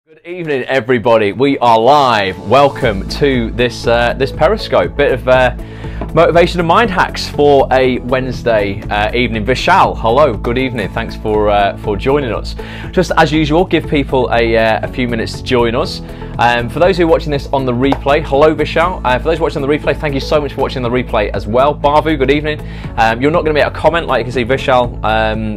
Good evening, everybody. We are live. Welcome to this Periscope. Bit of motivation and mind hacks for a Wednesday evening. Vishal, hello. Good evening. Thanks for joining us. Just as usual, give people a few minutes to join us. For those who are watching this on the replay, hello Vishal. For those watching on the replay, thank you so much for watching the replay as well. Bavu, good evening. You're not going to be able to comment, like you can see Vishal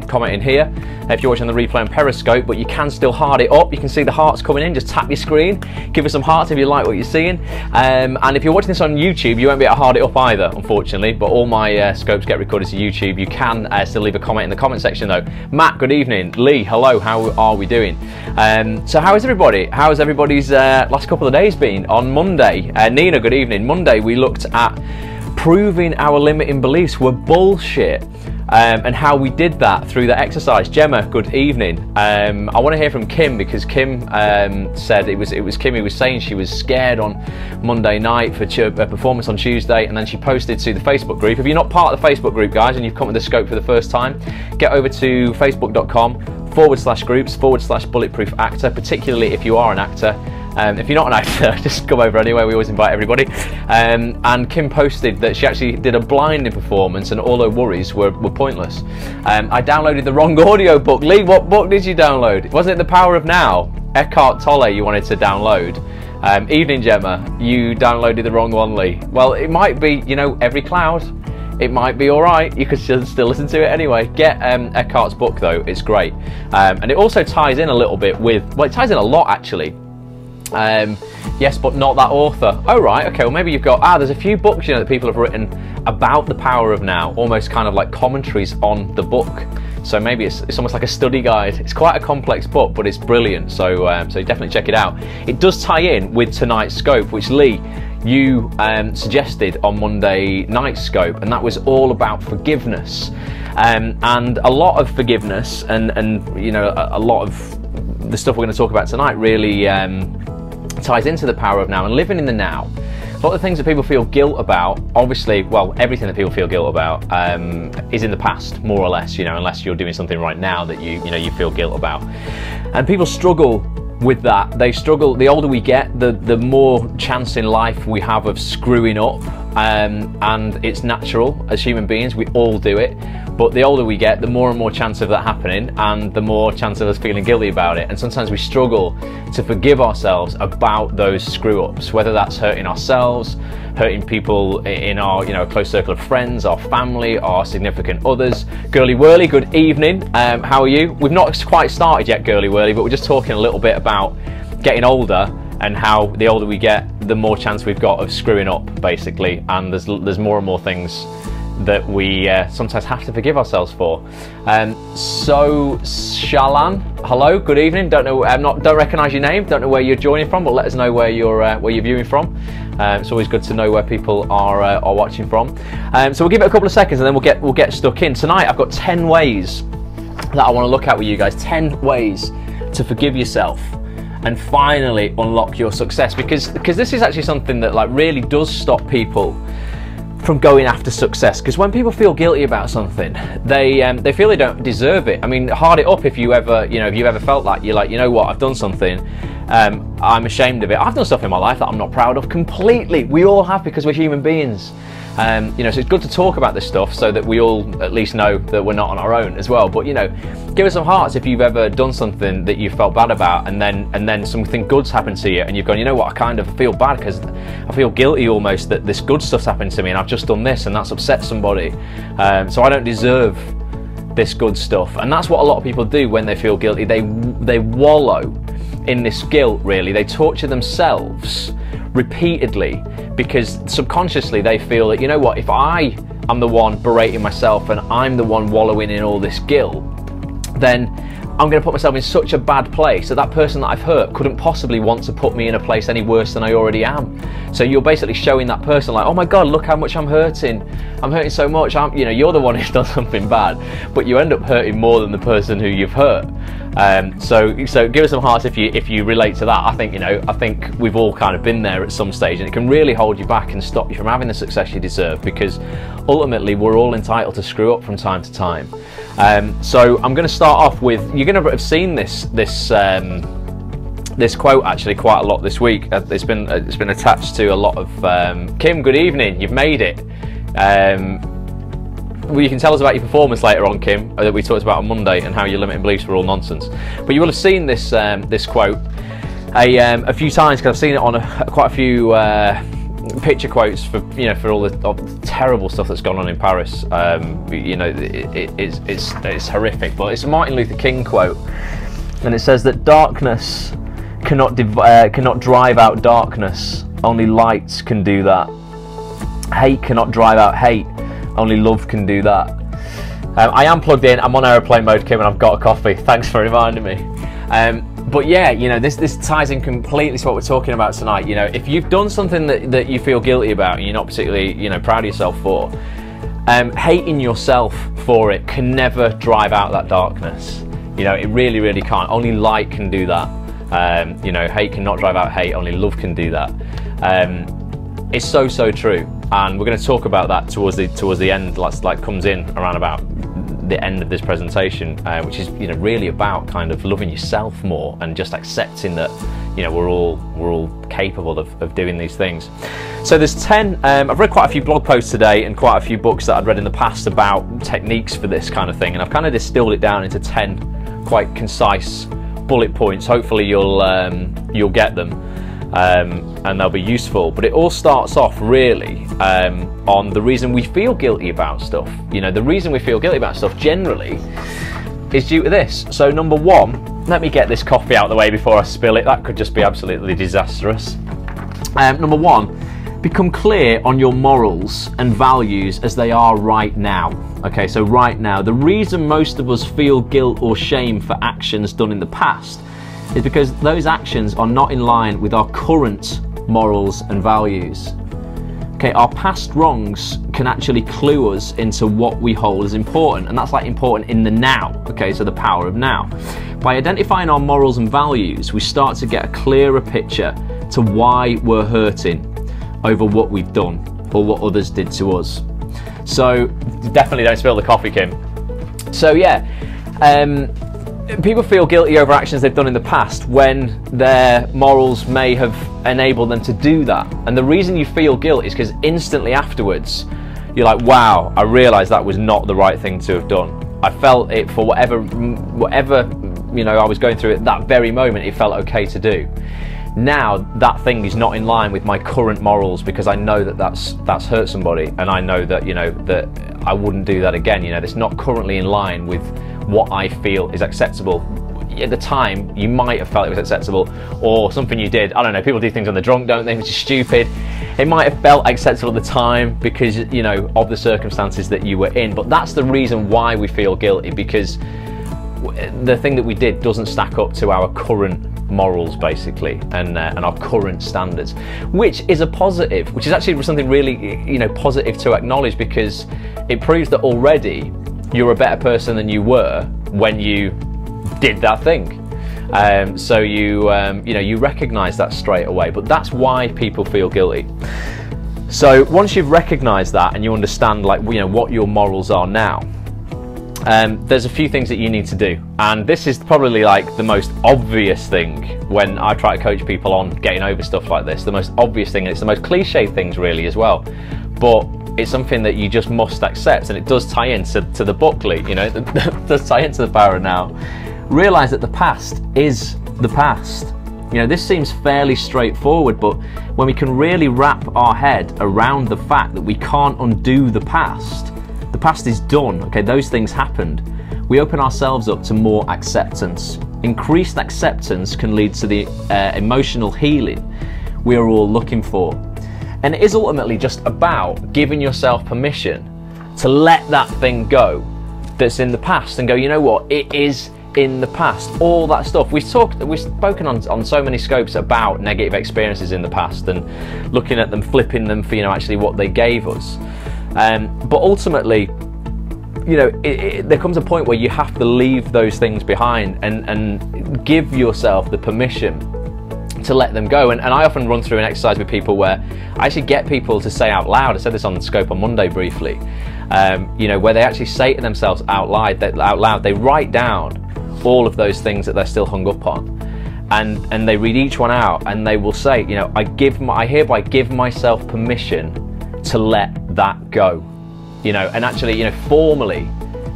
commenting here if you're watching the replay on Periscope, but you can still heart it up. You can see the hearts coming in. Just tap your screen, give us some hearts if you like what you're seeing. And if you're watching this on YouTube, you won't be able to heart it up either, unfortunately, but all my scopes get recorded to YouTube. You can still leave a comment in the comment section though. Matt, good evening. Lee, hello, how are we doing? So how is everybody? How has everybody's last couple of days been? On Monday, Nina, good evening. Monday we looked at proving our limiting beliefs were bullshit. And how we did that through the exercise. Gemma, good evening. I want to hear from Kim, because Kim said it was Kim who was saying she was scared on Monday night for a performance on Tuesday, and then she posted to the Facebook group. If you're not part of the Facebook group, guys, and you've come with the scope for the first time, get over to facebook.com/groups/Bulletproof Actor, particularly if you are an actor. If you're not an actor, just come over anyway. We always invite everybody. And Kim posted that she actually did a blinding performance and all her worries were pointless. I downloaded the wrong audiobook. Lee, what book did you download? Wasn't it The Power of Now? Eckhart Tolle you wanted to download. Evening Gemma, you downloaded the wrong one, Lee. Well, it might be, you know, Every Cloud. It might be alright, you could still listen to it anyway. Get Eckhart's book though, it's great. And it also ties in a little bit with, well, it ties in a lot actually. Yes, but not that author. Oh right, okay, well maybe you've got, there's a few books, you know, that people have written about the power of now, almost kind of like commentaries on the book. So maybe it's almost like a study guide. It's quite a complex book, but it's brilliant, so definitely check it out. It does tie in with tonight's scope, which Lee, you suggested on Monday night's scope, and that was all about forgiveness. And a lot of forgiveness and you know, a lot of the stuff we're going to talk about tonight really ties into the power of now and living in the now. A lot of the things that people feel guilt about, obviously, well, everything that people feel guilt about is in the past, more or less, you know, unless you're doing something right now that you feel guilt about. And people struggle with that. They struggle, the older we get, the more chance in life we have of screwing up, and it's natural as human beings, we all do it. But the older we get, the more and more chance of that happening, and the more chance of us feeling guilty about it. And sometimes we struggle to forgive ourselves about those screw-ups, whether that's hurting ourselves, hurting people in our, you know, close circle of friends, our family, our significant others. Girly Whirly, good evening. How are you? We've not quite started yet, Girly Whirly, but we're just talking a little bit about getting older and how the older we get, the more chance we've got of screwing up, basically. And there's more and more things that we sometimes have to forgive ourselves for. So Shalan, hello, good evening. Don't know, don't recognise your name. Don't know where you're joining from, but let us know where you're viewing from. It's always good to know where people are watching from. So we'll give it a couple of seconds and then we'll get stuck in. Tonight I've got 10 ways that I want to look at with you guys. 10 ways to forgive yourself and finally unlock your success, because this is actually something that like really does stop people from going after success. Because when people feel guilty about something, they feel they don't deserve it. I mean, heart it up if you ever, you know, if you've ever felt like, you're like, you know what, I've done something, I'm ashamed of it. I've done stuff in my life that I'm not proud of completely. We all have, because we're human beings. You know, so it's good to talk about this stuff so that we all at least know that we're not on our own as well. But you know, give us some hearts if you've ever done something that you felt bad about, and then something good's happened to you, and you've gone, you know what, I kind of feel bad because I feel guilty almost that this good stuff's happened to me, and I've just done this, and that's upset somebody. So I don't deserve this good stuff. And that's what a lot of people do when they feel guilty. They wallow in this guilt. Really, they torture themselves repeatedly, because subconsciously they feel that, you know what, if I am the one berating myself and I'm the one wallowing in all this guilt, then I'm going to put myself in such a bad place that person that I've hurt couldn't possibly want to put me in a place any worse than I already am. So you're basically showing that person like, oh my God, look how much I'm hurting so much. You know, you're the one who's done something bad, but you end up hurting more than the person who you've hurt. So give us some hearts if you relate to that. I think, you know, I think we've all kind of been there at some stage, and it can really hold you back and stop you from having the success you deserve, because ultimately we're all entitled to screw up from time to time. So I'm going to start off with, you're going to have seen this this quote actually quite a lot this week. It's been attached to a lot of Kim, good evening, you've made it. Well, you can tell us about your performance later on, Kim, that we talked about on Monday, and how your limiting beliefs were all nonsense. But you will have seen this this quote a few times, because I've seen it on quite a few picture quotes for all the terrible stuff that's gone on in Paris. It's horrific, but it's a Martin Luther King quote, and it says that darkness cannot drive out darkness. Only light can do that. Hate cannot drive out hate. Only love can do that. I am plugged in. I'm on aeroplane mode, Kim, and I've got a coffee. Thanks for reminding me. But yeah, this ties in completely to what we're talking about tonight. If you've done something that you feel guilty about, and you're not particularly proud of yourself for, hating yourself for it can never drive out that darkness. It really, really can't. Only light can do that. Hate cannot drive out hate. Only love can do that. It's so true, and we're going to talk about that towards the end. Like comes in around about the end of this presentation, which is really about kind of loving yourself more and just accepting that we're all capable of doing these things. So there's 10. I've read quite a few blog posts today and quite a few books that I'd read in the past about techniques for this kind of thing, and I've kind of distilled it down into 10 quite concise bullet points. Hopefully you'll get them. And they'll be useful, but it all starts off really on the reason we feel guilty about stuff. The reason we feel guilty about stuff generally is due to this. So number one, let me get this coffee out of the way before I spill it. That could just be absolutely disastrous. Number one, become clear on your morals and values as they are right now. Okay, so right now, the reason most of us feel guilt or shame for actions done in the past is because those actions are not in line with our current morals and values. Okay, our past wrongs can actually clue us into what we hold as important, and that's like important in the now. Okay, so the power of now. By identifying our morals and values, we start to get a clearer picture to why we're hurting over what we've done or what others did to us. So definitely don't spill the coffee, Kim. So yeah, people feel guilty over actions they've done in the past when their morals may have enabled them to do that. And the reason you feel guilt is because instantly afterwards, you're like, wow, I realised that was not the right thing to have done. I felt it for whatever I was going through at that very moment, it felt okay to do. Now that thing is not in line with my current morals, because I know that that's hurt somebody, and I know that that I wouldn't do that again. It's not currently in line with what I feel is acceptable. At the time, you might have felt it was acceptable, or something you did. I don't know, people do things when they're drunk, don't they, which is stupid. It might have felt acceptable at the time because, of the circumstances that you were in, but that's the reason why we feel guilty, because the thing that we did doesn't stack up to our current morals, basically, and our current standards, which is a positive, which is actually something really, positive to acknowledge, because it proves that already you're a better person than you were when you did that thing. So you recognize that straight away. But that's why people feel guilty. So once you've recognized that and you understand what your morals are now, there's a few things that you need to do, and this is probably the most obvious thing when I try to coach people on getting over stuff like this. The most obvious thing, and it's the most cliche things really as well, but it's something that you just must accept, and it does tie into the booklet, it does tie into the power of now. Realize that the past is the past. This seems fairly straightforward, but when we can really wrap our head around the fact that we can't undo the past is done, okay, those things happened, we open ourselves up to more acceptance. Increased acceptance can lead to the emotional healing we are all looking for. And it is ultimately just about giving yourself permission to let that thing go that's in the past and go, you know what, it is in the past. All that stuff. We've spoken on so many scopes about negative experiences in the past and looking at them, flipping them for actually what they gave us. But ultimately, there comes a point where you have to leave those things behind and give yourself the permission to let them go. And I often run through an exercise with people where I actually get people to say out loud, I said this on the scope on Monday briefly, where they actually say to themselves out loud, they write down all of those things that they're still hung up on. and they read each one out, and they will say, you know, I hereby give myself permission to let that go, you know, and actually, you know, formally,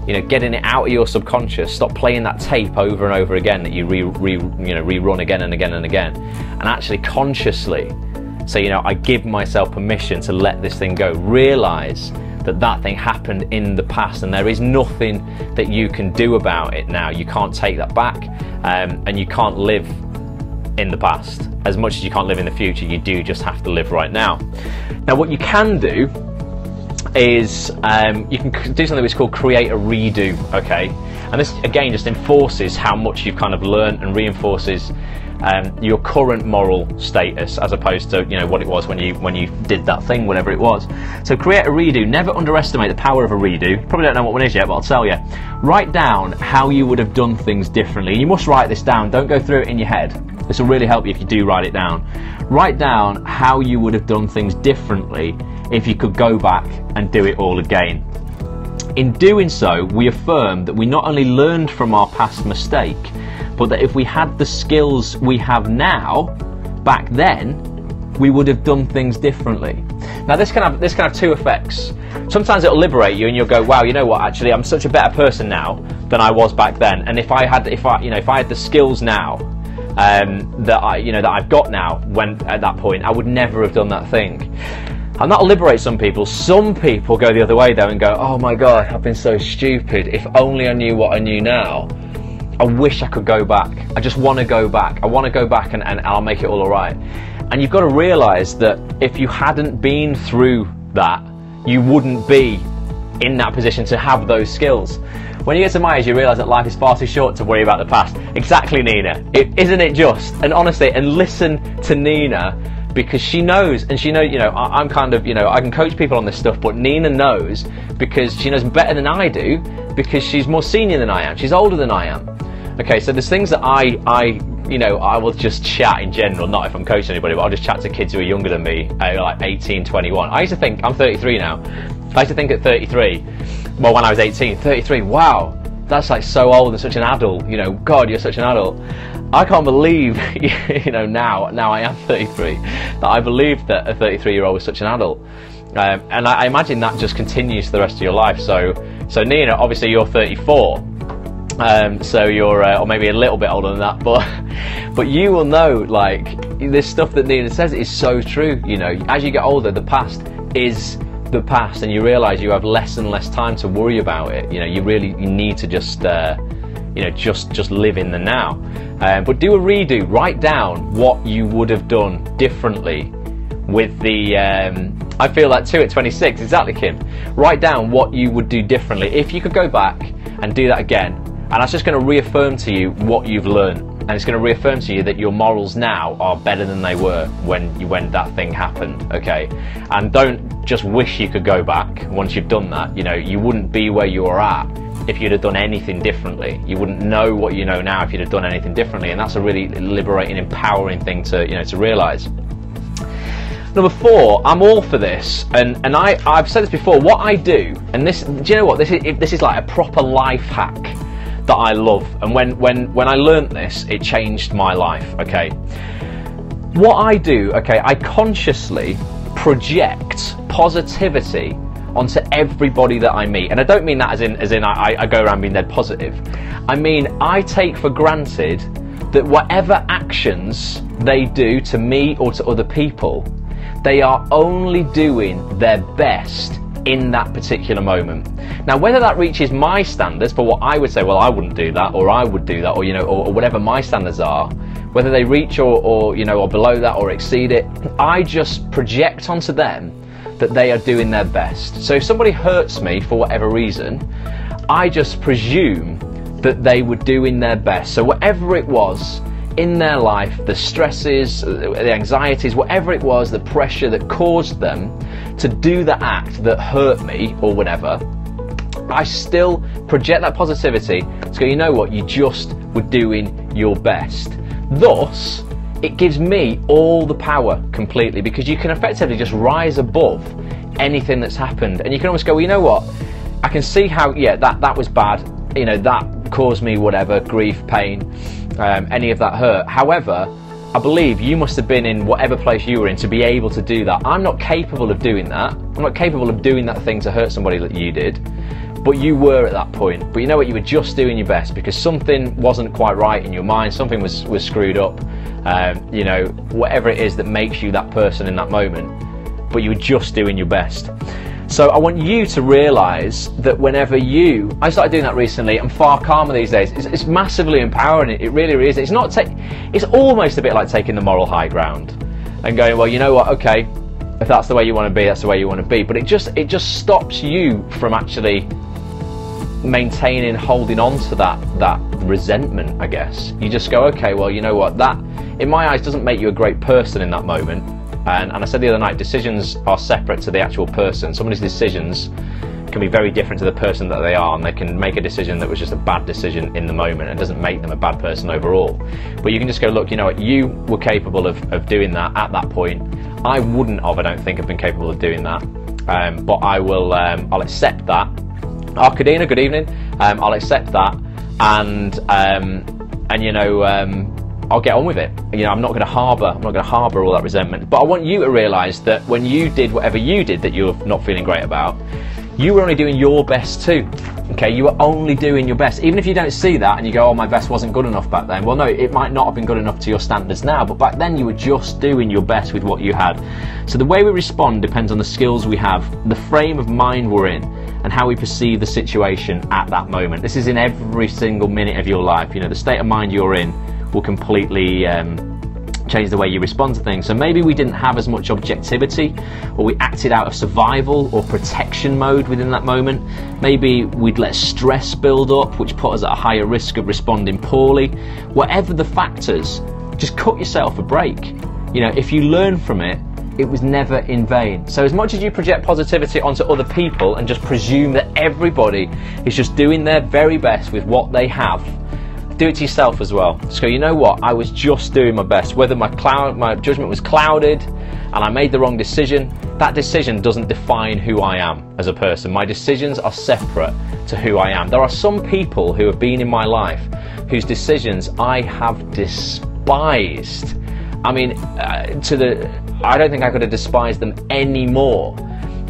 you know, getting it out of your subconscious. Stop playing that tape over and over again that you rerun again and again and again, and actually consciously say, you know, I give myself permission to let this thing go. Realize that that thing happened in the past, and there is nothing that you can do about it now. You can't take that back, and you can't live in the past. As much as you can't live in the future, you do just have to live right now. Now, what you can do is you can do something which is called create a redo, okay? And this again just enforces how much you've kind of learned and reinforces your current moral status, as opposed to, you know, what it was when you did that thing, whatever it was. So create a redo. Never underestimate the power of a redo. Probably don't know what one is yet, but I'll tell you. Write down how you would have done things differently. You must write this down. Don't go through it in your head. This will really help you if you do write it down. Write down how you would have done things differently if you could go back and do it all again. In doing so, we affirm that we not only learned from our past mistake, but that if we had the skills we have now, back then, we would have done things differently. Now this can have two effects. Sometimes it'll liberate you and you'll go, wow, you know what, actually I'm such a better person now than I was back then. And if I had the skills now that I've got now, when at that point, I would never have done that thing. And that'll liberate some people. Some people go the other way though and go, oh my God, I've been so stupid. If only I knew what I knew now. I wish I could go back. I just want to go back. I want to go back and I'll make it all alright. And you've got to realise that if you hadn't been through that, you wouldn't be in that position to have those skills. When you get to my age, you realise that life is far too short to worry about the past. Exactly, Nina. Isn't it just? And honestly, and listen to Nina, because she knows, and she knows, you know, I'm kind of, you know, I can coach people on this stuff, but Nina knows, because she knows better than I do, because she's more senior than I am. She's older than I am. Okay, so there's things that I will just chat in general, not if I'm coaching anybody, but I'll just chat to kids who are younger than me, like 18, 21. I used to think, I'm 33 now, I used to think at 33, well, when I was 18, 33, wow, that's like so old and such an adult, you know, God, you're such an adult. I can't believe, you know, now I am 33, that I believed that a 33-year-old was such an adult. And I imagine that just continues for the rest of your life. So Nina, obviously you're 34. So you're, or maybe a little bit older than that, but you will know, like, this stuff that Nina says is so true. You know, as you get older, the past is the past, and you realise you have less and less time to worry about it. You know, you need to just, you know, just live in the now. But do a redo. Write down what you would have done differently with the. I feel that too at 26. Exactly, Kim. Write down what you would do differently if you could go back and do that again. And that's just going to reaffirm to you what you've learned, and it's going to reaffirm to you that your morals now are better than they were when that thing happened. Okay, and don't just wish you could go back. Once you've done that, you know, you wouldn't be where you are at if you'd have done anything differently. You wouldn't know what you know now if you'd have done anything differently, and that's a really liberating, empowering thing to, you know, to realise. Number 4, I'm all for this, and I've said this before. What I do, and this, do you know what, this is like a proper life hack that I love, and when I learnt this, it changed my life. Okay, what I do, okay, I consciously project positivity onto everybody that I meet, and I don't mean that as in I go around being dead positive. I mean, I take for granted that whatever actions they do to me or to other people, they are only doing their best in that particular moment. Now, whether that reaches my standards for what I would say, well, I wouldn't do that, or I would do that, or, you know, or whatever my standards are, whether they reach or you know, or below that or exceed it, I just project onto them that they are doing their best. So if somebody hurts me for whatever reason, I just presume that they were doing their best. So whatever it was in their life, the stresses, the anxieties, whatever it was, the pressure that caused them to do the act that hurt me or whatever, I still project that positivity to go, you know what, you just were doing your best. Thus, it gives me all the power completely, because you can effectively just rise above anything that's happened, and you can almost go, well, you know what, I can see how, yeah, that was bad, you know, that caused me whatever, grief, pain, any of that hurt. However, I believe you must have been in whatever place you were in to be able to do that. I'm not capable of doing that. I'm not capable of doing that thing to hurt somebody that you did, but you were at that point. But you know what, you were just doing your best because something wasn't quite right in your mind, something was screwed up, you know, whatever it is that makes you that person in that moment, but you were just doing your best. So I want you to realise that whenever I started doing that recently, I'm far calmer these days. It's massively empowering, it really is. It's almost a bit like taking the moral high ground and going, well, you know what, okay, if that's the way you want to be, that's the way you want to be. But it just stops you from actually maintaining, holding on to that resentment, I guess. You just go, okay, well, you know what, that, in my eyes, doesn't make you a great person in that moment. And I said the other night, decisions are separate to the actual person. Somebody's decisions can be very different to the person that they are, and they can make a decision that was just a bad decision in the moment. It doesn't make them a bad person overall. But you can just go, look, you know what, you were capable of doing that at that point. I wouldn't have, I don't think, have been capable of doing that. But I'll accept that. Arkadina, good evening. I'll accept that, and you know, I'll get on with it. You know, I'm not going to harbour all that resentment. But I want you to realise that when you did whatever you did that you're not feeling great about, you were only doing your best too. Okay, you were only doing your best. Even if you don't see that and you go, oh, my best wasn't good enough back then. Well, no, it might not have been good enough to your standards now, but back then you were just doing your best with what you had. So the way we respond depends on the skills we have, the frame of mind we're in, and how we perceive the situation at that moment. This is in every single minute of your life. You know, the state of mind you're in will completely change the way you respond to things. So maybe we didn't have as much objectivity, or we acted out of survival or protection mode within that moment. Maybe we'd let stress build up, which put us at a higher risk of responding poorly. Whatever the factors, just cut yourself a break. You know, if you learn from it, it was never in vain. So as much as you project positivity onto other people and just presume that everybody is just doing their very best with what they have, do it to yourself as well. Just go, you know what, I was just doing my best. Whether my judgment was clouded and I made the wrong decision, that decision doesn't define who I am as a person. My decisions are separate to who I am. There are some people who have been in my life whose decisions I have despised. I mean, I don't think I could have despised them anymore,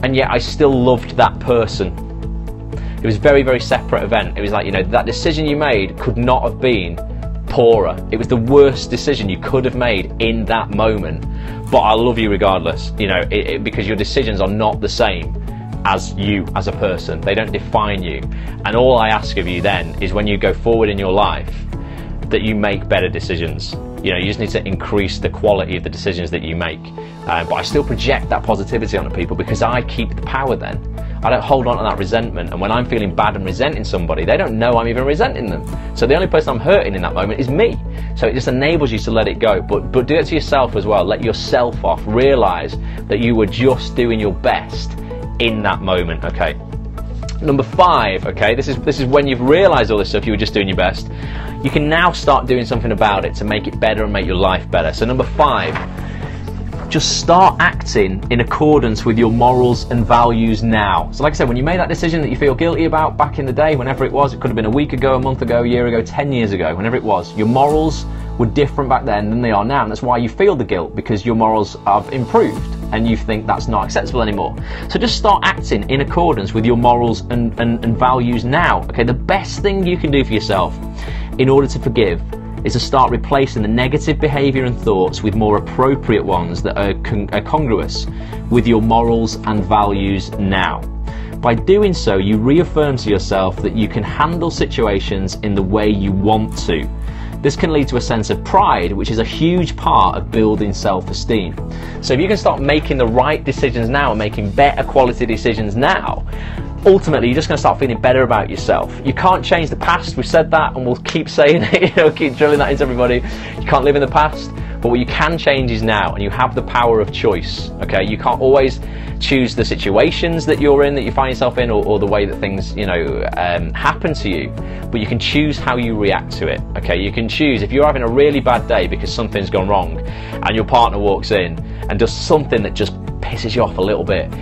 and yet I still loved that person. It was a very, very separate event. It was like, you know, that decision you made could not have been poorer. It was the worst decision you could have made in that moment. But I love you regardless, you know, because your decisions are not the same as you as a person. They don't define you. And all I ask of you then is when you go forward in your life, that you make better decisions. You know, you just need to increase the quality of the decisions that you make. But I still project that positivity onto people because I keep the power then. I don't hold on to that resentment, and when I'm feeling bad and resenting somebody, they don't know I'm even resenting them. So the only person I'm hurting in that moment is me. So it just enables you to let it go, but do it to yourself as well. Let yourself off. Realise that you were just doing your best in that moment, okay? Number 5, okay, this is when you've realised all this stuff, you were just doing your best. You can now start doing something about it to make it better and make your life better. So number 5, just start acting in accordance with your morals and values now. So like I said, when you made that decision that you feel guilty about back in the day, whenever it was, it could have been a week ago, a month ago, a year ago, 10 years ago, whenever it was, your morals were different back then than they are now, and that's why you feel the guilt, because your morals have improved and you think that's not acceptable anymore. So just start acting in accordance with your morals and values now. Okay, the best thing you can do for yourself in order to forgive is to start replacing the negative behaviour and thoughts with more appropriate ones that are congruous with your morals and values now. By doing so, you reaffirm to yourself that you can handle situations in the way you want to. This can lead to a sense of pride, which is a huge part of building self-esteem. So if you can start making the right decisions now and making better quality decisions now, ultimately you're just going to start feeling better about yourself. You can't change the past, we've said that and we'll keep saying it, you know, keep drilling that into everybody. You can't live in the past, but what you can change is now, and you have the power of choice. Okay, you can't always choose the situations that you're in, that you find yourself in, or the way that things, you know, happen to you, but you can choose how you react to it. Okay, you can choose, if you're having a really bad day because something's gone wrong and your partner walks in and does something that just pisses you off a little bit,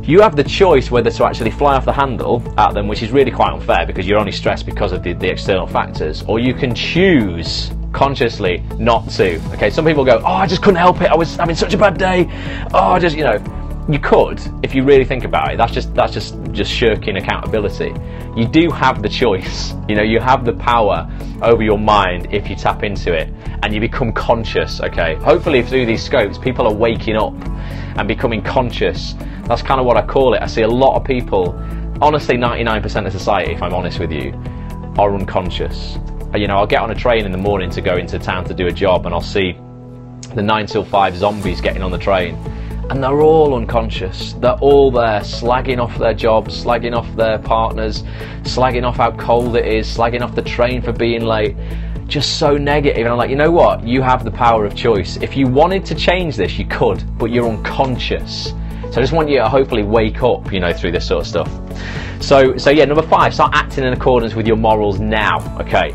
You have the choice whether to actually fly off the handle at them, which is really quite unfair because you're only stressed because of the external factors, or you can choose consciously not to. Okay, some people go, oh, I just couldn't help it, I was having such a bad day, oh, I just, you know, you could, if you really think about it. That's just shirking accountability. You do have the choice, you know, you have the power over your mind if you tap into it and you become conscious. Okay, hopefully through these scopes people are waking up and becoming conscious. That's kind of what I call it. I see a lot of people, honestly 99% of society, if I'm honest with you, are unconscious. You know, I'll get on a train in the morning to go into town to do a job and I'll see the 9 till 5 zombies getting on the train, and they're all unconscious. They're all there slagging off their jobs, slagging off their partners, slagging off how cold it is, slagging off the train for being late, just so negative. And I'm like, you know what, you have the power of choice. If you wanted to change this, you could, but you're unconscious. So I just want you to hopefully wake up, you know, through this sort of stuff. So yeah, number 5, start acting in accordance with your morals now. Okay.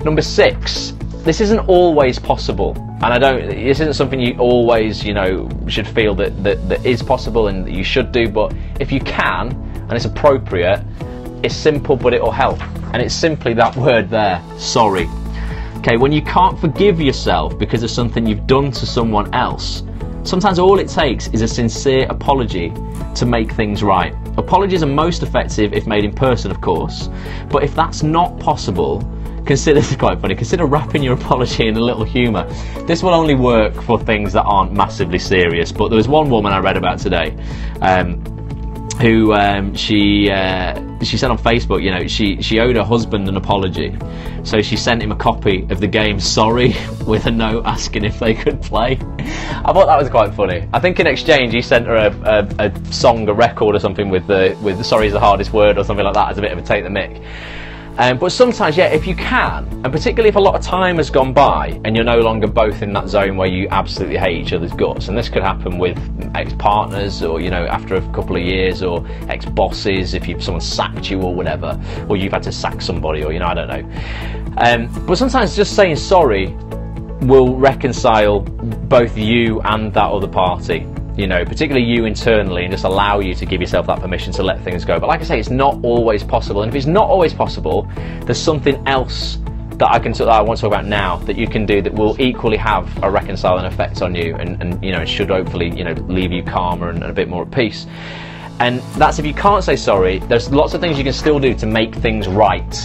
Number 6, this isn't always possible, and this isn't something you always, you know, should feel that is possible and that you should do, but if you can, and it's appropriate, it's simple but it'll help. And it's simply that word there, sorry. Okay, when you can't forgive yourself because of something you've done to someone else, sometimes all it takes is a sincere apology to make things right. Apologies are most effective if made in person, of course, but if that's not possible, consider, this is quite funny, consider wrapping your apology in a little humour. This will only work for things that aren't massively serious, but there was one woman I read about today who she said on Facebook, you know, she owed her husband an apology, so she sent him a copy of the game Sorry with a note asking if they could play. I thought that was quite funny. I think in exchange he sent her a song, a record or something with Sorry is the hardest word or something like that as a bit of a take the mick. But sometimes, yeah, if you can, and particularly if a lot of time has gone by and you're no longer both in that zone where you absolutely hate each other's guts, and this could happen with ex-partners, or, you know, after a couple of years, or ex-bosses, if someone sacked you or whatever, or you've had to sack somebody, or, you know, I don't know. But sometimes just saying sorry will reconcile both you and that other party. You know, particularly you internally, and just allow you to give yourself that permission to let things go. But like I say, it's not always possible, and if it's not always possible, there's something else that I want to talk about now that you can do that will equally have a reconciling effect on you, and you know, should hopefully, you know, leave you calmer and a bit more at peace. And that's, if you can't say sorry, there's lots of things you can still do to make things right.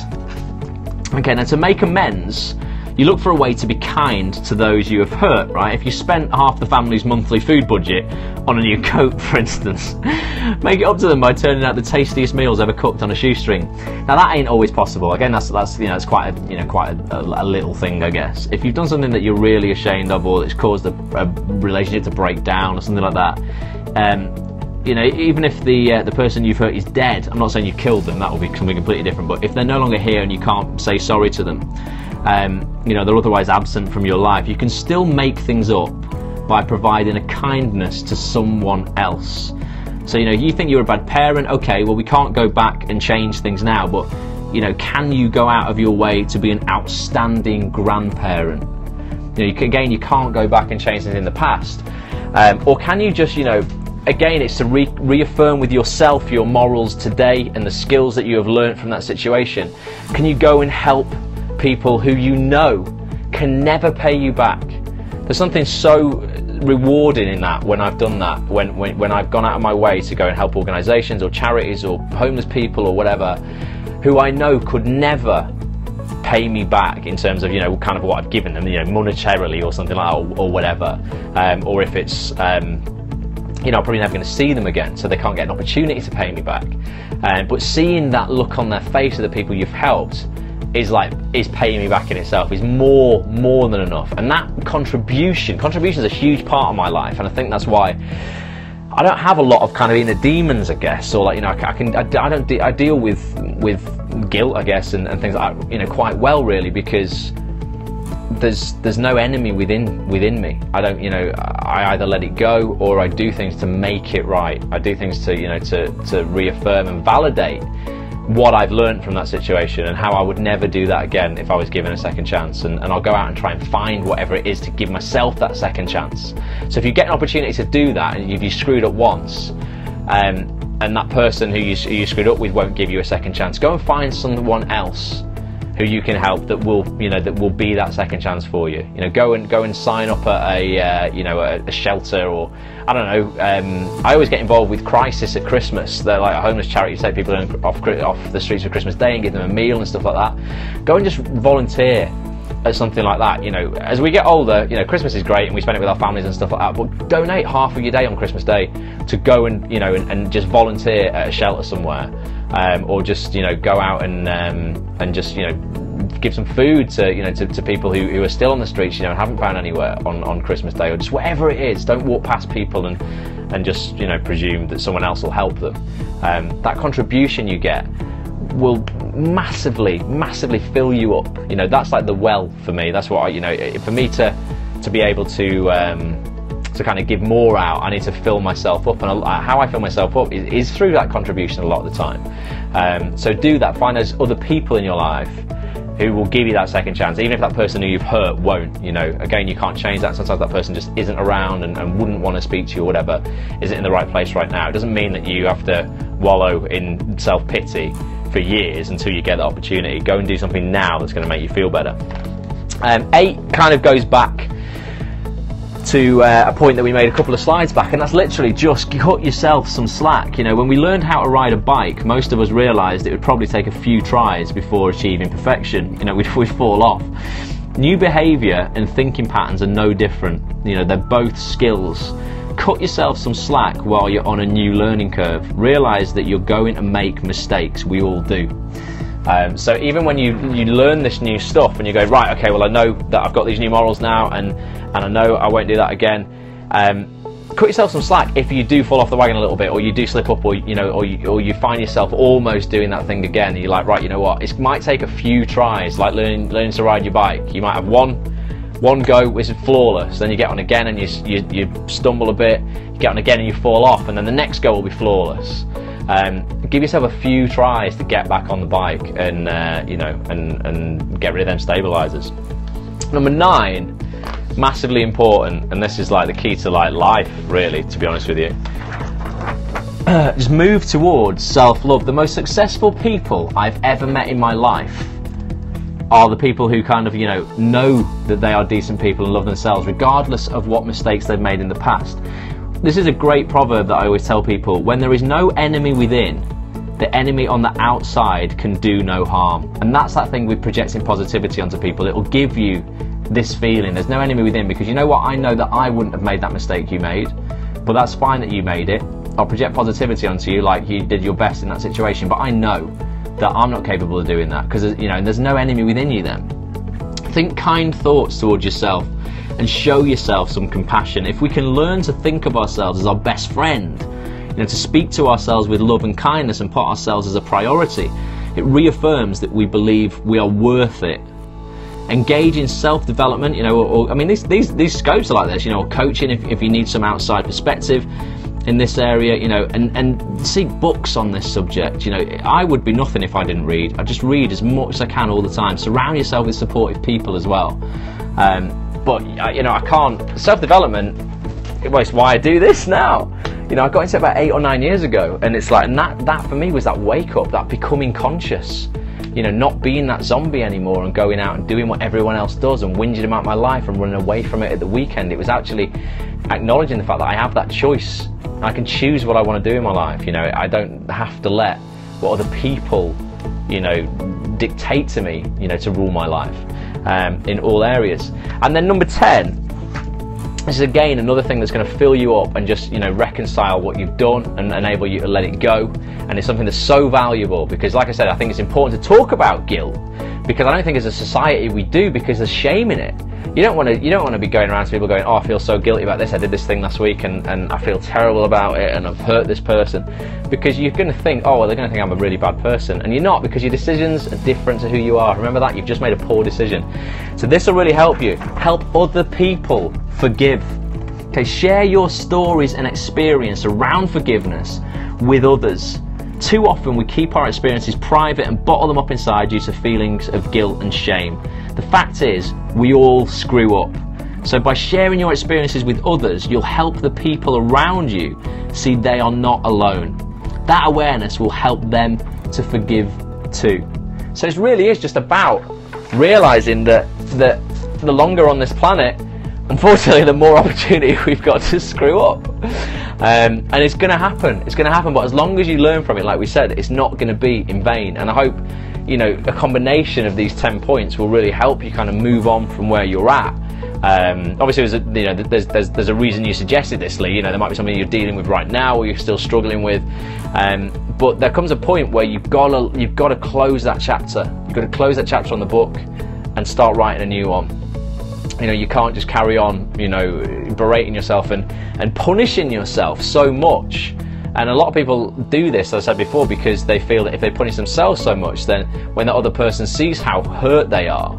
Okay, now to make amends, you look for a way to be kind to those you have hurt, right? If you spent half the family's monthly food budget on a new coat, for instance, make it up to them by turning out the tastiest meals ever cooked on a shoestring. Now that ain't always possible. Again, that's you know, it's quite a little thing, I guess. If you've done something that you're really ashamed of, or it's caused a relationship to break down or something like that, you know, even if the person you've hurt is dead, I'm not saying you killed them, that will be something completely different, but if they're no longer here and you can't say sorry to them, you know, they're otherwise absent from your life, you can still make things up by providing a kindness to someone else. So, you know, you think you're a bad parent, okay, well, we can't go back and change things now, but, you know, can you go out of your way to be an outstanding grandparent? You know, again, you can't go back and change things in the past. Or can you just, you know, again, it's to reaffirm with yourself your morals today and the skills that you have learned from that situation. Can you go and help people who you know can never pay you back? There's something so rewarding in that when I've done that, when I've gone out of my way to go and help organisations or charities or homeless people or whatever, who I know could never pay me back in terms of, you know, kind of what I've given them, you know, monetarily or something like that, or whatever, or if it's you know, I'm probably never going to see them again, so they can't get an opportunity to pay me back. But seeing that look on their face of the people you've helped is paying me back in itself, is more than enough. And that contribution is a huge part of my life, and I think that's why I don't have a lot of kind of inner demons, I guess, or like, you know, I deal with guilt, I guess, and things like that, you know, quite well, really, because there's no enemy within me. I don't, you know, I either let it go or I do things to make it right. I do things to, you know, to reaffirm and validate what I've learned from that situation and how I would never do that again if I was given a second chance, and I'll go out and try and find whatever it is to give myself that second chance. So if you get an opportunity to do that and if you screwed up once, and that person who you screwed up with won't give you a second chance. Go and find someone else who you can help that will, that will be that second chance for you. Go and sign up at a shelter, or I don't know. I always get involved with Crisis at Christmas. They're like a homeless charity. You take people off the streets for Christmas Day and give them a meal and stuff like that. Go and just volunteer at something like that. As we get older, Christmas is great and we spend it with our families and stuff like that, but donate half of your day on Christmas Day to go and and just volunteer at a shelter somewhere, or just go out and just give some food to people who are still on the streets, and haven't found anywhere on Christmas Day, or just whatever it is. Don't walk past people and just presume that someone else will help them. That contribution you get will massively fill you up. That's like the well for me. That's what for me to be able to kind of give more out, I need to fill myself up, and how I fill myself up is through that contribution a lot of the time. So do that. Find those other people in your life who will give you that second chance, even if that person who you've hurt won't. Again, you can't change that. Sometimes that person just isn't around and wouldn't want to speak to you or whatever. Is it in the right place right now? It doesn't mean that you have to wallow in self-pity for years until you get the opportunity. Go and do something now that's going to make you feel better. 8 kind of goes back to a point that we made a couple of slides back, and that's literally just cut yourself some slack. When we learned how to ride a bike, most of us realised it would probably take a few tries before achieving perfection. We'd fall off. New behaviour and thinking patterns are no different. They're both skills. Cut yourself some slack while you're on a new learning curve. Realise that you're going to make mistakes. We all do. So even when you learn this new stuff and you go, right, okay, well I know that I've got these new morals now, and I know I won't do that again. Cut yourself some slack if you do fall off the wagon a little bit, or you do slip up, or you find yourself almost doing that thing again. And you're like, right, you know what? It might take a few tries, like learning to ride your bike. You might have one go which is flawless, then you get on again and you stumble a bit, you get on again and you fall off, and then the next go will be flawless. Give yourself a few tries to get back on the bike and and get rid of them stabilizers. Number 9, massively important, and this is like the key to life, really, to be honest with you. Just move towards self-love. The most successful people I've ever met in my life are the people who kind of know that they are decent people and love themselves, regardless of what mistakes they've made in the past. This is a great proverb that I always tell people: when there is no enemy within, the enemy on the outside can do no harm. And that's that thing with projecting positivity onto people. It will give you this feeling, there's no enemy within, because you know what, I know that I wouldn't have made that mistake you made, but that's fine that you made it. I'll project positivity onto you like you did your best in that situation, but I know that I'm not capable of doing that, because there's no enemy within you then. Think kind thoughts towards yourself and show yourself some compassion. If we can learn to think of ourselves as our best friend, to speak to ourselves with love and kindness and put ourselves as a priority, it reaffirms that we believe we are worth it. Engage in self-development, these scopes are like this, coaching if you need some outside perspective in this area, and seek books on this subject. I would be nothing if I didn't read. I just read as much as I can all the time. Surround yourself with supportive people as well. But I can't, self-development, well, it's why I do this now. I got into it about 8 or 9 years ago, and it's like, and that for me was that wake up, that becoming conscious, not being that zombie anymore and going out and doing what everyone else does and whinging about my life and running away from it at the weekend. It was actually acknowledging the fact that I have that choice. I can choose what I want to do in my life. I don't have to let what other people, dictate to me, to rule my life in all areas. And then number 10, this is again another thing that's going to fill you up and just reconcile what you've done and enable you to let it go. And it's something that's so valuable, because like I said, I think it's important to talk about guilt, because I don't think as a society we do, because there's shame in it. You don't want to be going around to people going, oh, I feel so guilty about this, I did this thing last week and I feel terrible about it and I've hurt this person, because you're going to think, oh, well, they're going to think I'm a really bad person, and you're not, because your decisions are different to who you are. Remember that, you've just made a poor decision. So this will really help you. Help other people forgive. Okay, share your stories and experience around forgiveness with others. Too often we keep our experiences private and bottle them up inside due to feelings of guilt and shame. The fact is, we all screw up. So by sharing your experiences with others, you'll help the people around you see they are not alone. that awareness will help them to forgive too. So it really is just about realizing that the longer on this planet, unfortunately, the more opportunity we've got to screw up. And it's going to happen. It's going to happen. But as long as you learn from it, like we said, it's not going to be in vain. And I hope, you know, a combination of these 10 points will really help you kind of move on from where you're at. Obviously, there's a reason you suggested this, Lee. You know, there might be something you're dealing with right now, or you're still struggling with. But there comes a point where you've got to close that chapter. You've got to close that chapter on the book and start writing a new one. You know, you can't just carry on, you know, berating yourself and punishing yourself so much. And a lot of people do this, as I said before, because they feel that if they punish themselves so much, then when the other person sees how hurt they are,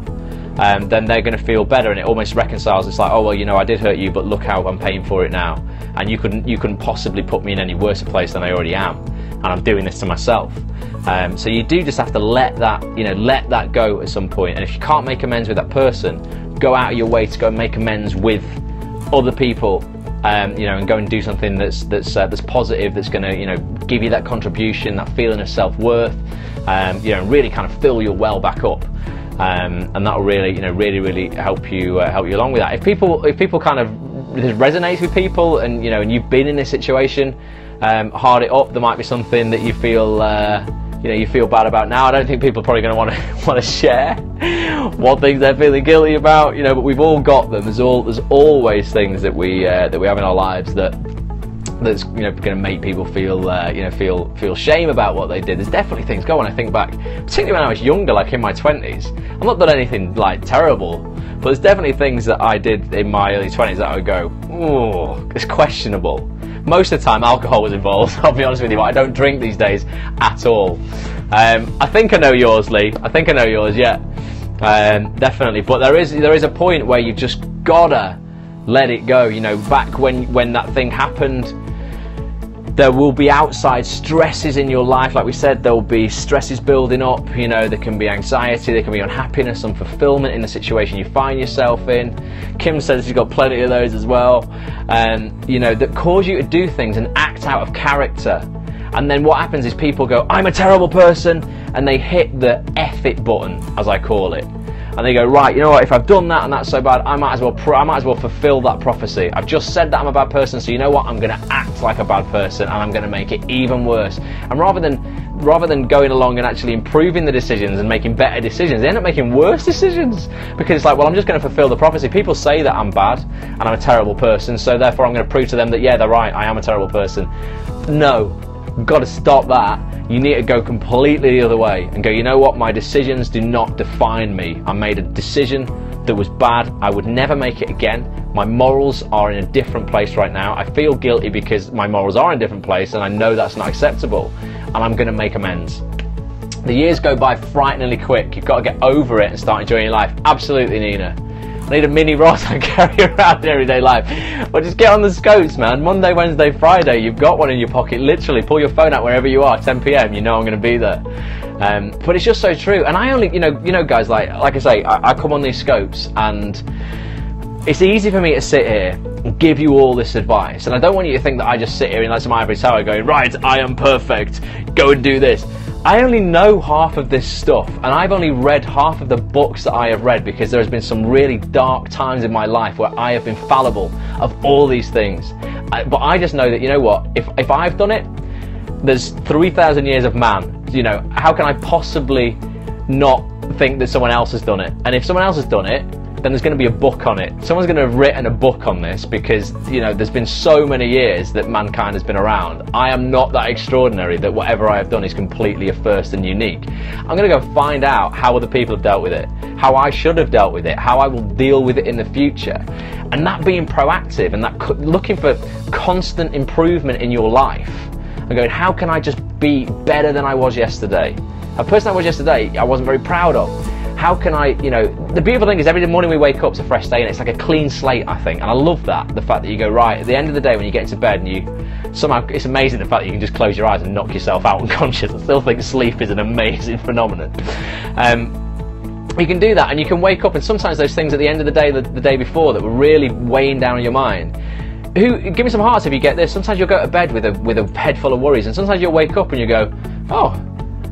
then they're going to feel better, and it almost reconciles. It's like, oh well, you know, I did hurt you, but look how I'm paying for it now, and you couldn't possibly put me in any worse a place than I already am, and I'm doing this to myself. So you do just have to let that go at some point. And if you can't make amends with that person, go out of your way to go and make amends with other people. You know, and go and do something that's positive, that's going to, you know, give you that contribution, that feeling of self-worth, you know, really kind of fill your well back up, and that will really, you know, really help you along with that. If people kind of resonates with people, and you know, and you've been in this situation, hard it up. There might be something that you feel you know, you feel bad about now. I don't think people are probably going to want to share what things they're feeling guilty about, you know, but we've all got them. There's always things that we have in our lives that's, you know, going to make people feel you know, feel shame about what they did. There's definitely things. Go on, I think back, particularly when I was younger, like in my 20s. I've not done anything like terrible, but there's definitely things that I did in my early 20s that I would go, oh, it's questionable. Most of the time alcohol was involved, I'll be honest with you, but I don't drink these days at all. I think I know yours, Lee. I think I know yours, yeah. Definitely. But there is a point where you've just gotta let it go. You know, back when that thing happened, there will be outside stresses in your life. Like we said, there will be stresses building up. You know, there can be anxiety, there can be unhappiness, unfulfillment in the situation you find yourself in. Kim says she's got plenty of those as well. You know, that cause you to do things and act out of character. And then what happens is people go, I'm a terrible person, and they hit the F it button, as I call it. And they go, right, you know what, if I've done that and that's so bad, I might as well fulfill that prophecy. I've just said that I'm a bad person, so you know what, I'm going to act like a bad person, and I'm going to make it even worse. And rather than going along and actually improving the decisions and making better decisions, they end up making worse decisions, because it's like, well, I'm just going to fulfill the prophecy. People say that I'm bad and I'm a terrible person, so therefore I'm going to prove to them that, yeah, they're right, I am a terrible person. No, you've got to stop that. You need to go completely the other way and go, you know what, my decisions do not define me. I made a decision that was bad. I would never make it again. My morals are in a different place right now. I feel guilty because my morals are in a different place, and I know that's not acceptable, and I'm going to make amends. The years go by frighteningly quick. You've got to get over it and start enjoying your life. Absolutely, Nina. I need a mini Ross I carry around in everyday life. But just get on the scopes, man. Monday, Wednesday, Friday, you've got one in your pocket. Literally, pull your phone out wherever you are. 10 p.m. You know I'm going to be there. But it's just so true. And I only, you know, guys, like I say, I come on these scopes, and it's easy for me to sit here and give you all this advice. And I don't want you to think that I just sit here in like some ivory tower going, right, I am perfect. Go and do this. I only know half of this stuff, and I've only read half of the books that I have read, because there has been some really dark times in my life where I have been fallible of all these things. But I just know that, you know what, if I've done it, there's 3,000 years of man. You know, how can I possibly not think that someone else has done it? And if someone else has done it, then there's going to be a book on it. Someone's going to have written a book on this, because, you know, there's been so many years that mankind has been around. I am not that extraordinary that whatever I have done is completely a first and unique. I'm going to go find out how other people have dealt with it, how I should have dealt with it, how I will deal with it in the future. And that being proactive, and that looking for constant improvement in your life, and going, how can I just be better than I was yesterday? A person I was yesterday, I wasn't very proud of. How can I, you know, the beautiful thing is every morning we wake up, it's a fresh day, and it's like a clean slate, I think. And I love that, the fact that you go, right, at the end of the day when you get into bed and you, somehow, it's amazing the fact that you can just close your eyes and knock yourself out unconscious. I still think sleep is an amazing phenomenon. You can do that, and you can wake up, and sometimes those things at the end of the day before that were really weighing down on your mind, Give me some hearts if you get this. Sometimes you'll go to bed with a head full of worries, and sometimes you'll wake up and you go, oh,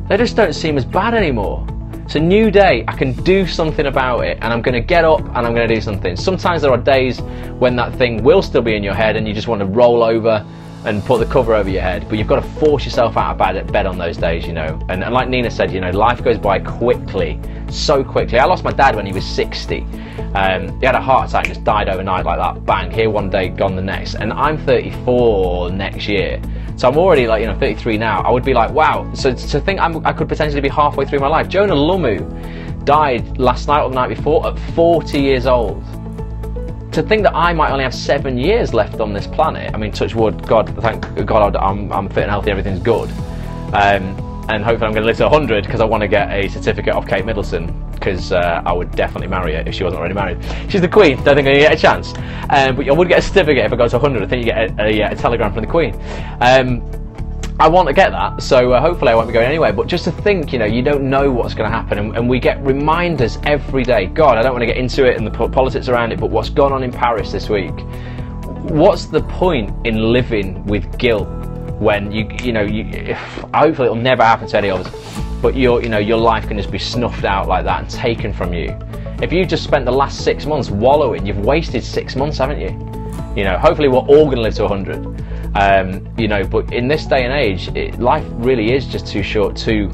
they just don't seem as bad anymore. It's a new day, I can do something about it, and I'm going to get up and I'm going to do something. Sometimes there are days when that thing will still be in your head and you just want to roll over and put the cover over your head, but you've got to force yourself out of bed on those days, you know. And like Nina said, you know, life goes by quickly, so quickly. I lost my dad when he was 60. He had a heart attack, just died overnight like that, bang, here one day, gone the next. And I'm 34 next year, so I'm already like, you know, 33 now. I would be like, wow, so to think I could potentially be halfway through my life. Jonah Lumu died last night or the night before at 40 years old. To think that I might only have 7 years left on this planet, I mean, touch wood, God, thank God I'm fit and healthy, everything's good. And hopefully I'm going to live to 100 because I want to get a certificate off Kate Middleton, because I would definitely marry her if she wasn't already married. She's the Queen, don't think I'm going to get a chance. But I would get a certificate if I got to 100. I think you get a telegram from the Queen. I want to get that, so hopefully I won't be going anywhere. But just to think, you know, you don't know what's going to happen, and we get reminders every day. God, I don't want to get into it and the politics around it, but what's gone on in Paris this week? What's the point in living with guilt when hopefully it'll never happen to any of us, but your life can just be snuffed out like that and taken from you. If you just spent the last 6 months wallowing, you've wasted 6 months, haven't you? You know, hopefully we're all going to live to 100. You know, but in this day and age, life really is just too short to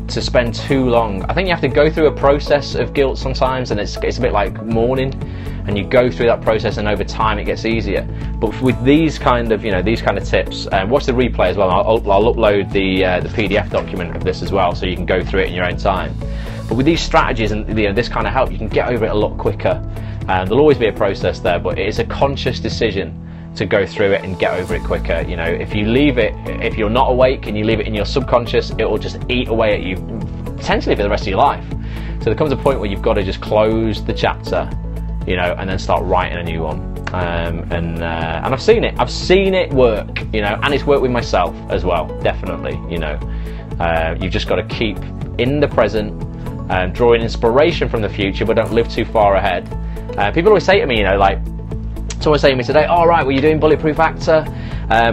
spend too long. I think you have to go through a process of guilt sometimes, and it's a bit like mourning, and you go through that process, and over time it gets easier. But with these kind of tips, watch the replay as well. I'll upload the PDF document of this as well, so you can go through it in your own time. But with these strategies and this kind of help, you can get over it a lot quicker. There'll always be a process there, but it is a conscious decision to go through it and get over it quicker. You know, if you leave it, if you're not awake and you leave it in your subconscious, it will just eat away at you, potentially for the rest of your life. So there comes a point where you've got to just close the chapter, you know, and then start writing a new one. And I've seen it work, you know, and it's worked with myself as well, definitely. You know, you've just got to keep in the present, drawing inspiration from the future, but don't live too far ahead. People always say to me, you know, like, someone saying to me today, all right, well, you're doing Bulletproof Actor,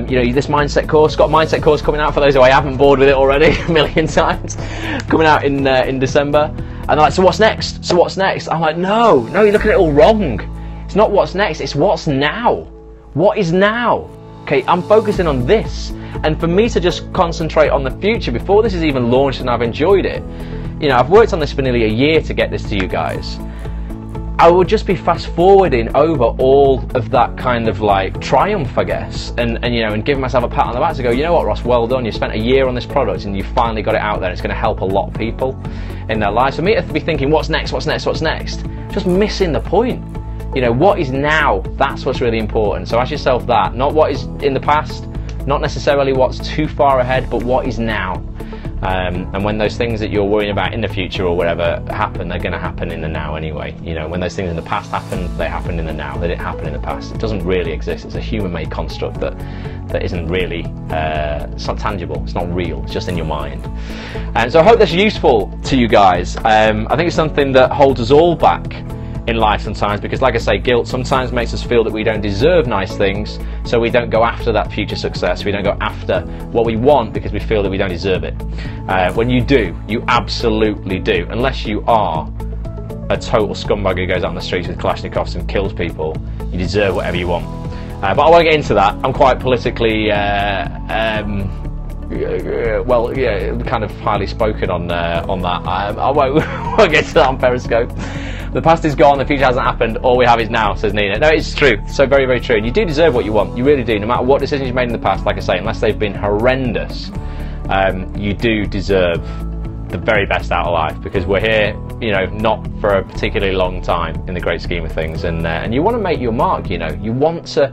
you know, this mindset course, got a mindset course coming out for those who I haven't bored with it already a million times, coming out in December. And they're like, so what's next? So what's next? I'm like, no, you're looking at it all wrong. It's not what's next, it's what's now. What is now? Okay, I'm focusing on this. And for me to just concentrate on the future before this is even launched and I've enjoyed it, you know, I've worked on this for nearly a year to get this to you guys. I would just be fast forwarding over all of that kind of like triumph, I guess, and you know, and giving myself a pat on the back to go, you know what, Ross, well done, you spent a year on this product and you finally got it out there. It's going to help a lot of people in their lives. For me to be thinking, what's next, just missing the point. You know, what is now, that's what's really important. So ask yourself that, not what is in the past, not necessarily what's too far ahead, but what is now. And when those things that you're worrying about in the future or whatever happen, they're going to happen in the now anyway. You know, when those things in the past happen, they happen in the now. They didn't happen in the past. It doesn't really exist. It's a human-made construct that isn't really, it's not tangible. It's not real. It's just in your mind. And so I hope that's useful to you guys. I think it's something that holds us all back in life sometimes, because like I say, guilt sometimes makes us feel that we don't deserve nice things, so we don't go after that future success. We don't go after what we want because we feel that we don't deserve it. When you do, you absolutely do, unless you are a total scumbag who goes out on the streets with Kalashnikovs and kills people. You deserve whatever you want. But I won't get into that. I'm quite politically well, yeah, kind of highly spoken on that. I won't get to that on Periscope. The past is gone, the future hasn't happened, all we have is now, says Nina. No, it's true, so very, very true. And you do deserve what you want, you really do. No matter what decisions you've made in the past, like I say, unless they've been horrendous, you do deserve the very best out of life, because we're here, you know, not for a particularly long time in the great scheme of things, and you want to make your mark, you know. You want to...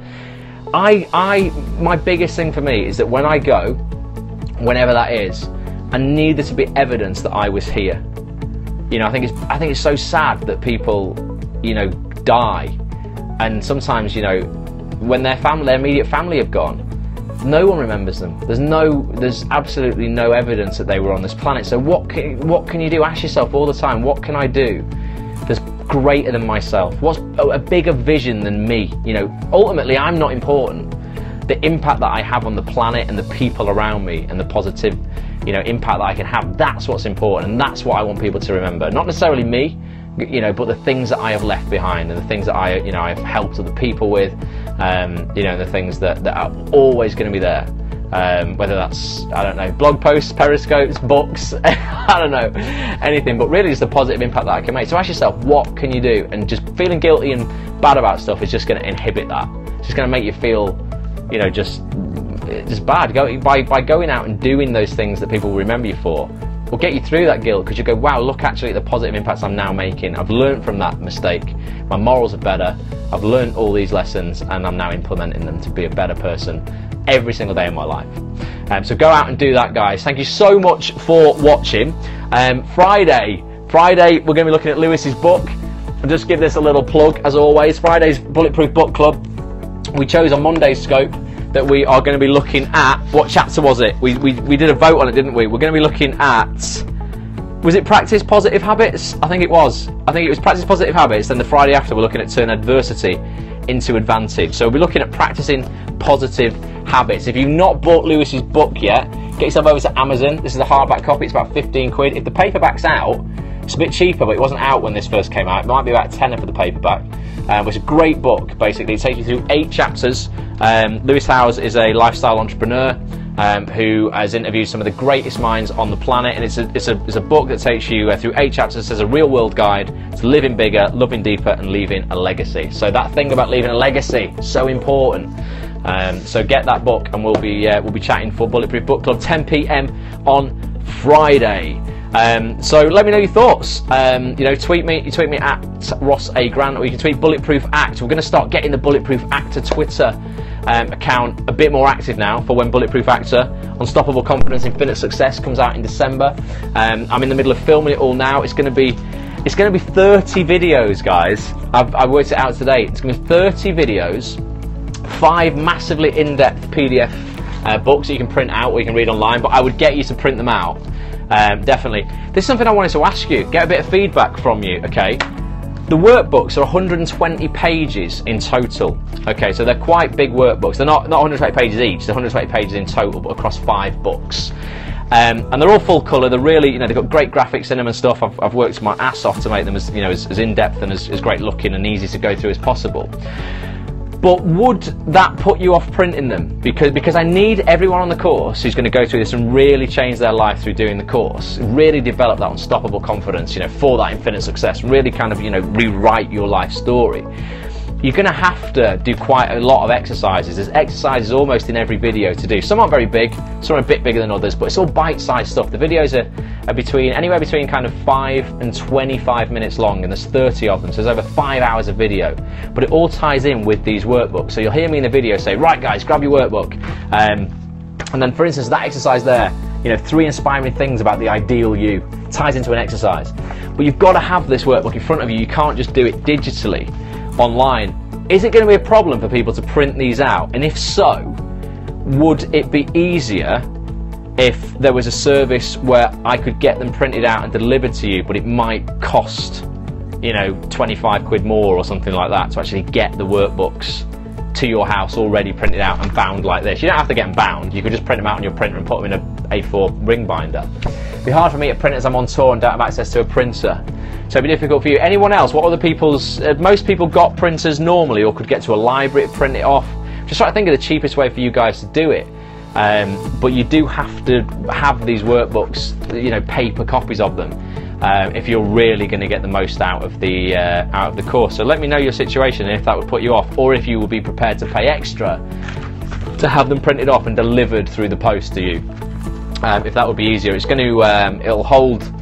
my biggest thing for me is that when I go, whenever that is, I need there to be evidence that I was here. You know, I think it's so sad that people, you know, die, and sometimes, you know, when their immediate family have gone, no one remembers them. There's absolutely no evidence that they were on this planet. So what can you do? Ask yourself all the time, what can I do? There's greater than myself? What's a bigger vision than me? You know, ultimately, I'm not important. The impact that I have on the planet and the people around me and the positive, you know, impact that I can have, that's what's important, and that's what I want people to remember. Not necessarily me, you know, but the things that I have left behind and the things that I, you know, I've helped other people with, you know, the things that are always going to be there. Whether that's, I don't know, blog posts, periscopes, books, I don't know, anything, but really just the positive impact that I can make. So ask yourself, what can you do? And just feeling guilty and bad about stuff is just going to inhibit that. It's just going to make you feel, you know, just bad. By going out and doing those things that people will remember you for, will get you through that guilt, because you go, wow, look actually at the positive impacts I'm now making. I've learned from that mistake. My morals are better. I've learned all these lessons and I'm now implementing them to be a better person every single day in my life. So go out and do that, guys. Thank you so much for watching. Friday, we're going to be looking at Lewis's book. I'll just give this a little plug, as always. Friday's Bulletproof Book Club. We chose on Monday's scope that we are going to be looking at, what chapter was it? We did a vote on it, didn't we? We're going to be looking at, was it Practice Positive Habits? I think it was. I think it was Practice Positive Habits. Then the Friday after, we're looking at Turn Adversity into Advantage. So we'll be looking at practicing positive habits. If you've not bought Lewis's book yet, get yourself over to Amazon. This is a hardback copy. It's about 15 quid. If the paperback's out, it's a bit cheaper, but it wasn't out when this first came out. It might be about a tenner for the paperback. It's a great book. Basically, it takes you through 8 chapters. Lewis Howes is a lifestyle entrepreneur who has interviewed some of the greatest minds on the planet, and it's a book that takes you through 8 chapters as a real world guide to living bigger, loving deeper, and leaving a legacy. So that thing about leaving a legacy, so important. So get that book, and we'll be chatting for Bulletproof Book Club 10 PM on Friday. So let me know your thoughts. You know, tweet me at Ross A. Grant, or you can tweet Bulletproof Act. We're going to start getting the Bulletproof Actor Twitter account a bit more active now for when Bulletproof Actor Unstoppable Confidence Infinite Success comes out in December. I'm in the middle of filming it all now. It's going to be 30 videos, guys. I've worked it out today. It's going to be 30 videos, 5 massively in-depth PDF books that you can print out or you can read online, but I would get you to print them out. Definitely. This is something I wanted to ask you, get a bit of feedback from you, okay? The workbooks are 120 pages in total, okay, so they're quite big workbooks. They're not 120 pages each, they're 120 pages in total, but across 5 books. And they're all full colour. They're really, you know, they've got great graphics in them and stuff. I've worked my ass off to make them as, you know, as in-depth and as great looking and easy to go through as possible. But would that put you off printing them? Because I need everyone on the course who's going to go through this and really change their life through doing the course, really develop that unstoppable confidence, you know, for that infinite success, really kind of, you know, rewrite your life story. You're going to have to do quite a lot of exercises. There's exercises almost in every video to do. Some aren't very big, some are a bit bigger than others, but it's all bite-sized stuff. The videos are anywhere between kind of 5 and 25 minutes long, and there's 30 of them, so there's over 5 hours of video. But it all ties in with these workbooks. So you'll hear me in the video say, right guys, grab your workbook. And then for instance, that exercise there, you know, 3 inspiring things about the ideal you, ties into an exercise. But you've got to have this workbook in front of you. You can't just do it digitally online. Is it going to be a problem for people to print these out? And if so, would it be easier if there was a service where I could get them printed out and delivered to you, but it might cost, you know, 25 quid more or something like that to actually get the workbooks to your house already printed out and bound like this? You don't have to get them bound. You could just print them out on your printer and put them in a A4 ring binder. It'd be hard for me to print as I'm on tour and don't have access to a printer. So it'd be difficult for you. Anyone else? What other people's? Most people got printers normally, or could get to a library to print it off. Just try to think of the cheapest way for you guys to do it. But you do have to have these workbooks, you know, paper copies of them, if you're really going to get the most out of the course. So let me know your situation and if that would put you off, or if you will be prepared to pay extra to have them printed off and delivered through the post to you. If that would be easier, it's going to it'll hold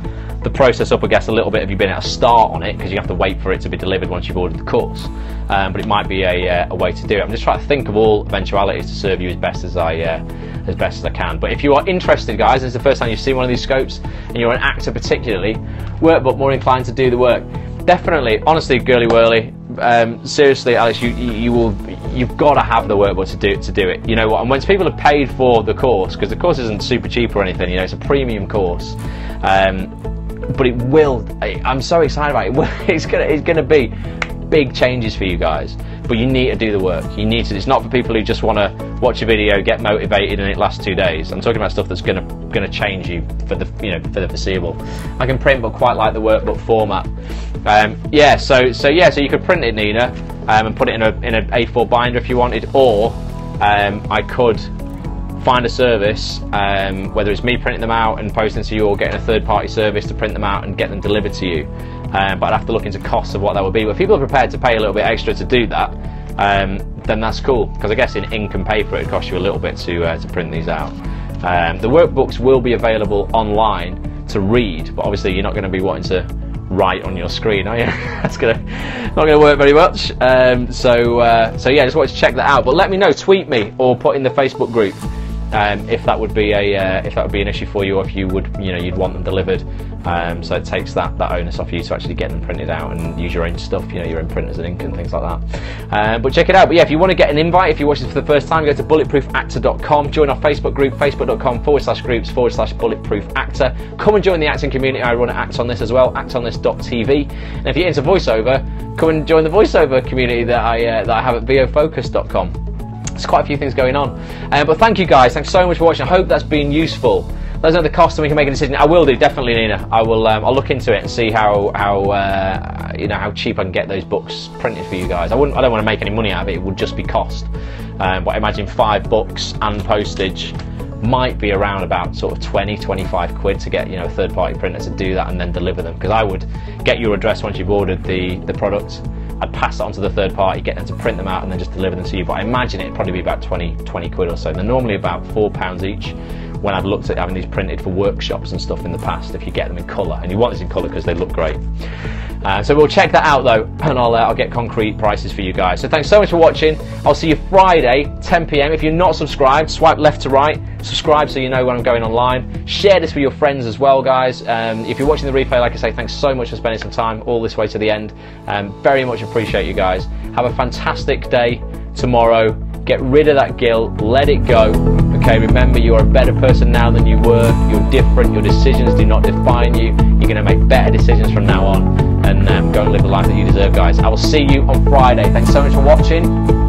the process up, I guess, a little bit if you've been at a start on it, because you have to wait for it to be delivered once you've ordered the course. But it might be a way to do it. I'm just trying to think of all eventualities to serve you as best as I can. But if you are interested, guys, and it's the first time you've seen one of these scopes, and you're an actor particularly, workbook, more inclined to do the work, definitely, honestly, girly whirly, seriously, Alex, you've got to have the workbook to do it. You know what? And once people have paid for the course, because the course isn't super cheap or anything, you know, it's a premium course. but it will. I'm so excited about it. It's gonna be big changes for you guys, but you need to do the work. You need to. It's not for people who just want to watch a video, get motivated, and it lasts 2 days. I'm talking about stuff that's gonna change you for the for the foreseeable. I can print, but quite like the workbook format. So you could print it, Nina, and put it in an A4 binder if you wanted, or I could find a service, whether it's me printing them out and posting to you, or getting a third-party service to print them out and get them delivered to you. But I'd have to look into costs of what that would be. But if people are prepared to pay a little bit extra to do that, then that's cool, because I guess in ink and paper it costs you a little bit to print these out. The workbooks will be available online to read, but obviously you're not going to be wanting to write on your screen, are you? That's not going to work very much. So yeah, just wanted to check that out. But let me know, tweet me, or put in the Facebook group if that would be an issue for you, or if you would, you'd want them delivered. So it takes that onus off you to actually get them printed out and use your own stuff, your own printers and ink and things like that. But check it out. But yeah, if you want to get an invite, if you're watching this for the first time, go to bulletproofactor.com, join our Facebook group, facebook.com/groups/bulletproofactor. Come and join the acting community. I run Act On This as well, actonthis.tv. And if you're into voiceover, come and join the voiceover community that I have at vofocus.com. There's quite a few things going on. But thank you guys, thanks so much for watching. I hope that's been useful. Let us know the cost and we can make a decision. I will do, definitely, Nina. I will. I'll look into it and see how cheap I can get those books printed for you guys. I don't want to make any money out of it. It would just be cost. But I imagine 5 books and postage might be around about sort of 20-25 quid to get a third-party printer to do that and then deliver them. Because I would get your address once you've ordered the product. I'd pass it on to the third party, get them to print them out and then just deliver them to you. But I imagine it'd probably be about 20 quid or so. They're normally about £4 each when I've looked at having these printed for workshops and stuff in the past, if you get them in colour. And you want this in colour because they look great. So we'll check that out though, and I'll get concrete prices for you guys. So thanks so much for watching. I'll see you Friday, 10 PM. If you're not subscribed, swipe left to right, subscribe so you know when I'm going online. Share this with your friends as well, guys. If you're watching the replay, like I say, thanks so much for spending some time all this way to the end. Very much appreciate you guys. Have a fantastic day tomorrow. Get rid of that guilt, let it go. Okay, remember, you are a better person now than you were. You're different, your decisions do not define you. You're going to make better decisions from now on, and go and live the life that you deserve, guys. I will see you on Friday. Thanks so much for watching.